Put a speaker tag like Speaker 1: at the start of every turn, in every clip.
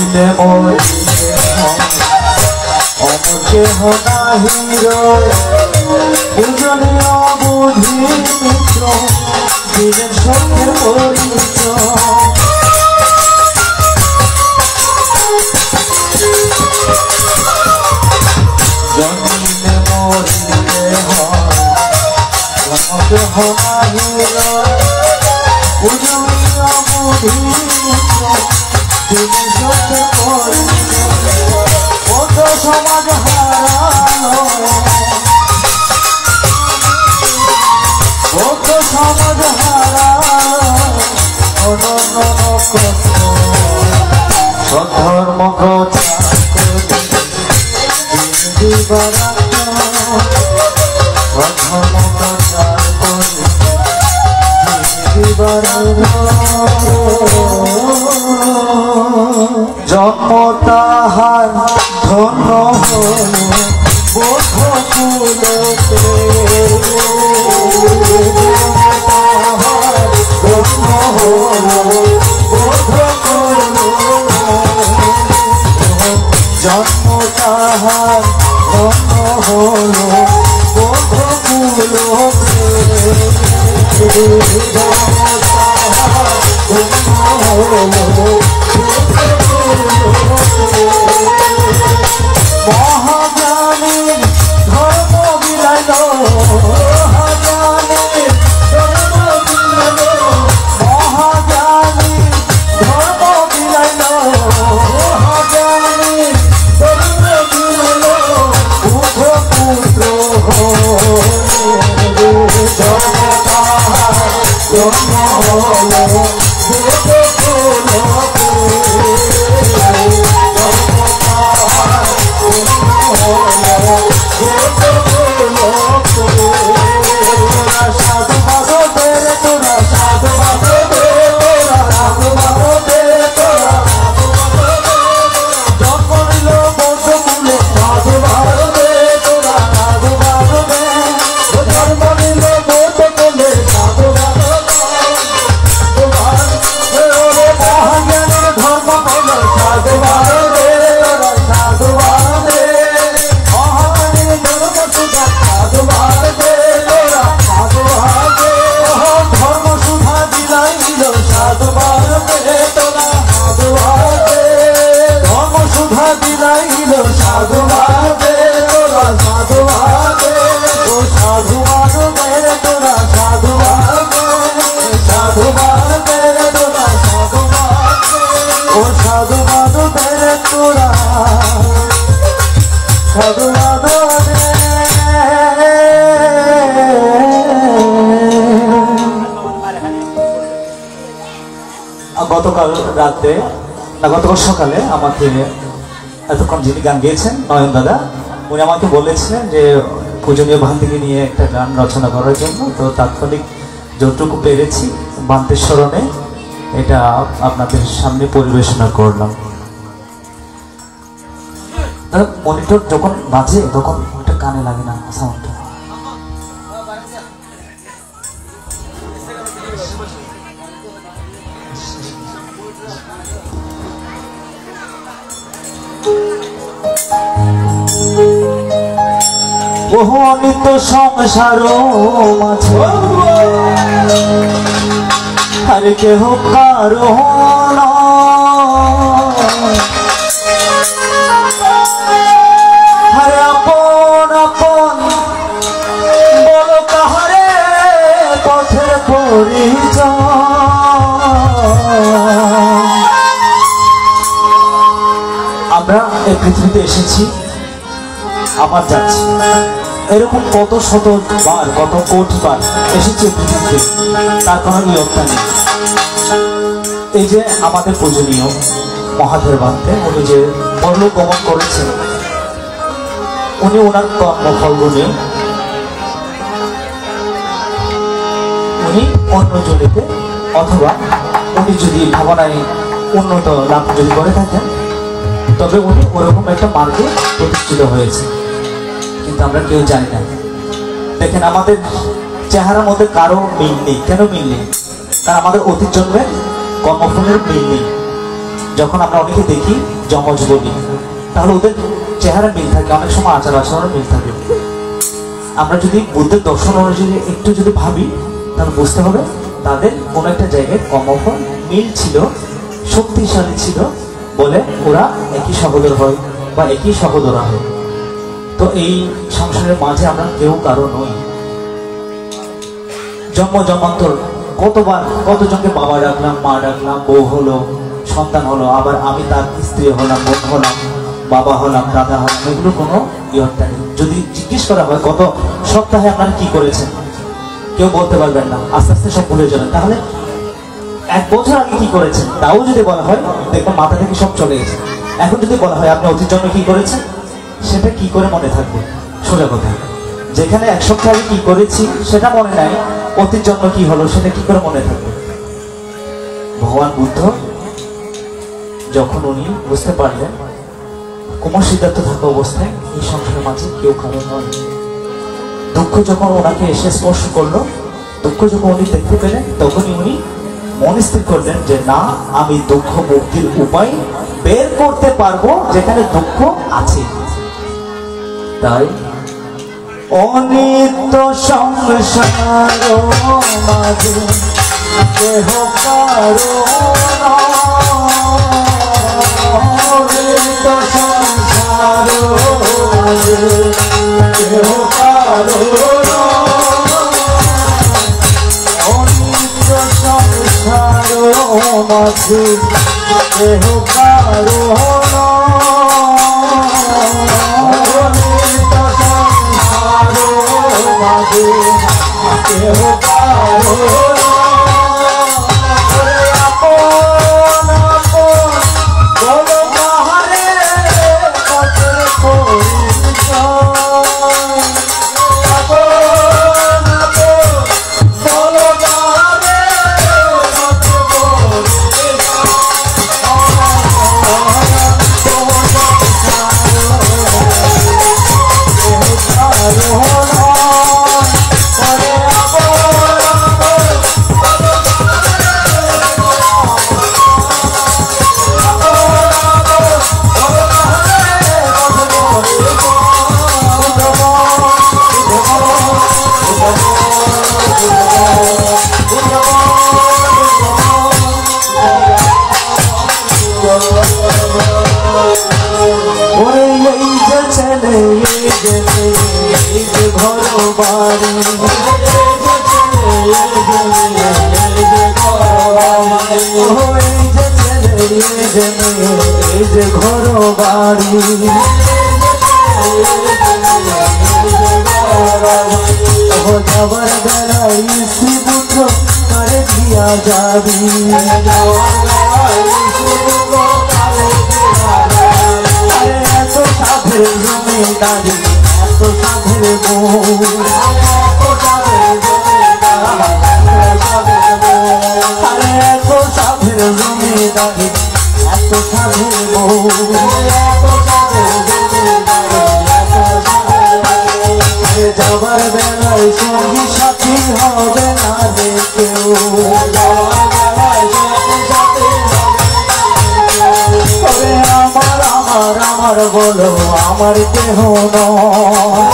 Speaker 1: জন্মিলে মরিলে অমর কেহ নাহি রয় পূজনীয় বুদ্ধি মিত্র দিলেন সত্যের পরিচয় জন্মিলে মরিলে হয় অমর কেহ নাহি রয় পূজনীয় বুদ্ধি মিত্র দিলেন সত্যের পরিচয় কত সমাজ হারালো কত সমাজ হারালো অনন্য কষ্ট সধর্ম প্রচার করে সধর্ম প্রচার করে জন্ম তাহার ধন্য হল বোধ কুলতে ধন্য হল বোধ কুল জন্ম তাহার ধন্য হল বোধ কুলতে মহাজ্ঞানীর ধর্ম বিলাইল মহাজ্ঞানীর ধর্ম বিলাইল মহাজ্ঞানীর ধর্ম বিলাইল মহাজ্ঞানীর ধর্ম বিলাইল বুধ পুত্র জন্ম হল গতকাল রাতে না গতকাল সকালে আমাকে এতক্ষণ যিনি গান গেয়েছেন নয়ন দাদা উনি আমাকে বলেছিলেন যে পূজনীয় ভান্তিকে নিয়ে একটা গান রচনা করার জন্য তো তাৎক্ষণিক যতটুকু পেরেছি ভান্তির স্মরণে এটা আপনাদের সামনে পরিবেশনা করলাম। মনিটর যখন বাজে তখন ওটা কানে লাগে না সাউন্ডটা বহু অনিত সংসার মাঝে আর কেহ কারো হরে আপন আপন বল কাহারে পথের পরিচয় আমরা এই পৃথিবীতে এসেছি আবার যাচ্ছি এরকম কত শত বার কত কোটি বার এসেছে পৃথিবীতে তার কোনো নিয়মটা নেই। এই যে আমাদের পূজনীয় মহাদেব বান্তে উনি যে পরলোক গমন করেছেন উনি ওনার কর্মফল গুণে উনি অন্য জনিতে অথবা উনি যদি ভাবনায় উন্নত লাভ যদি করে থাকেন তবে উনি ওরকম একটা মার্গে প্রতিষ্ঠিত হয়েছে কিন্তু আমরা কেউ জানি না। দেখেন আমাদের চেহারার মধ্যে কারো মিল নেই। কেন মিল নেই? কারণ আমাদের অতীত জন্মের কর্মফলের মিল নেই। যখন আমরা অনেকে দেখি যমজ বলি, তাহলে ওদের চেহারা মিল থাকে, অনেক সময় আচার আচরণ মিল থাকে। আমরা যদি বুদ্ধের দর্শন অনুযায়ী একটু যদি ভাবি, তাহলে বুঝতে হবে তাদের কোনো একটা জায়গায় কমফল মিল ছিল, শক্তিশালী ছিল বলে ওরা একই সহোদর হয় বা একই সহোদরা হয়। তো এই সংসারের মাঝে আমরা কেউ কারো নই। জন্ম জন্মান্তর কতবার কতজনকে বাবা ডাকলাম, মা ডাকলাম, বউ হলো, সন্তান হলো, আবার আমি তার স্ত্রী হলাম, বোন হলাম, বাবা হলাম, দাদা হলাম, এগুলো কোনো ইয়ত্তা নেই। যদি জিজ্ঞেস করা হয় কত সপ্তাহে আপনারা কি করেছেন, কেউ বলতে পারবেন না, আস্তে আস্তে সব ভুলে যাবেন। তাহলে 1 বছর আগে কি করেছেন তাও যদি বলা হয়, দেখবেন মাথা থেকে সব চলে গেছে। এখন যদি বলা হয় আপনি অতীত জন্মে কি করেছেন, সেটা কি করে মনে থাকবে? সোজা কথা, যেখানে 1 সপ্তাহ আগে কি করেছি সেটা মনে নাই, অতীত জন্ম কি হলো সেটা কি করে মনে থাকবে? ভগবান বুদ্ধ যখন উনি বুঝতে পারলেন কুমার সিদ্ধার্থ থাকা অবস্থায় এই সংসারের মাঝে কেউ কারো নয়, দুঃখ যখন ওনাকে এসে স্পর্শ করলো, দুঃখ যখন উনি দেখতে পেলেন, তখনই উনি মন স্থির করলেন যে না, আমি দুঃখ মুক্তির উপায় বের করতে পারবো যেখানে দুঃখ আছে। তাই অনিত্য সংসার মাঝে কেহ কারো অনিত্য সংসার মাঝে কেহ কারো অনিত্য সংসার মাঝে কেহ কারো কেহ কারো ঘর বাড়ি যাবার বেলায় শ্রীপুত্র করে দিয়া যাবি, এত সাধের জমিদারি, এত সাধের এত সাধের জমিদারি, এত সাধের যাবার বেলায় সঙ্গী সাথী হবে না রে কেউ, আমার আমার আমার বলো আমার কেহ নয়,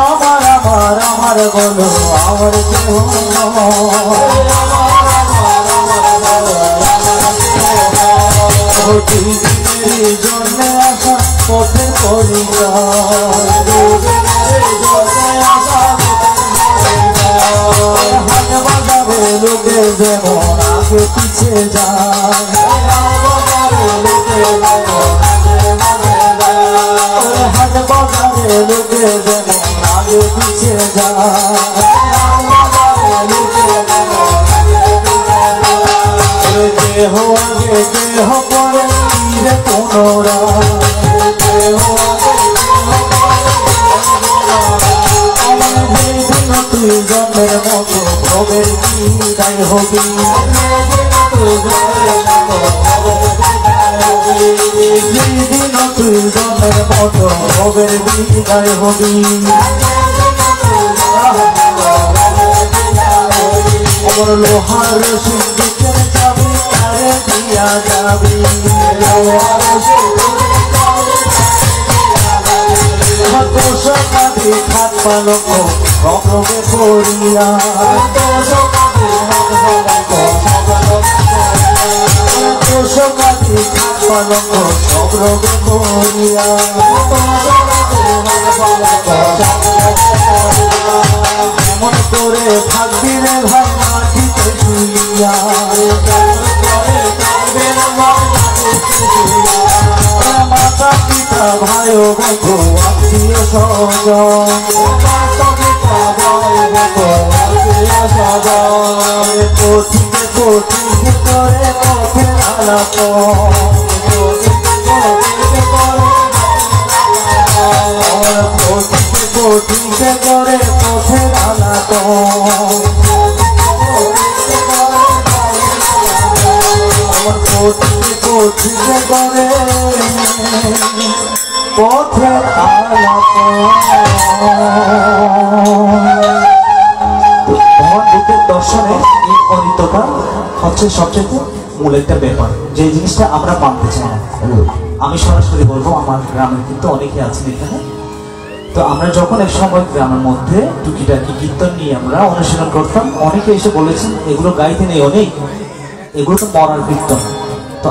Speaker 1: আমার আমার আমার বলো আমার কেহ দিনের জন্যে আসা পথের হাট বাজারে লোকে যেমন আগে পিছে যায়, হাট বাজারে লোকে যেমন আগে পিছে যায়, কেহ আগে কেহ পরে ফিরে পুনরায়, তুই জন্মের মতো ভবের বিদায় হবি, যেদিন তুই জন্মের মতো ভবের বিদায় হবি, লোহার সিন্ধুকের চাবি তারে দিয়া যাবি তোষকাদি খাট পালক রবে করিয়া তোষকাদি খাট পালক সব রবে করিয়া এমন করে থাকবি রে ভাই মাটিতে শুইয়া মাতা পিতা ভাই ও গো আত্মীয় স্বজন পথিকে পথিকে করে পথে আলাপ পথিকে পথিকে করে পথে আলাপ পথিকে পথিকে করে পথে আলাপ ভগবান বুদ্ধের দর্শনে এই অনিত্যতা হচ্ছে সবচেয়ে মূল একটা ব্যাপার, যে জিনিসটা আমরা মানতে চাই না। আমি সরাসরি বলবো, আমার গ্রামের কিন্তু অনেকে আছেন এখানে। তো আমরা যখন এক সময় গ্রামের মধ্যে টুকিটাকি কীর্তন নিয়ে আমরা অনুশীলন করতাম, অনেকে এসে বলেছেন এগুলো গাইতে নেই, অনেক এগুলো তো মরার কীর্তন। তো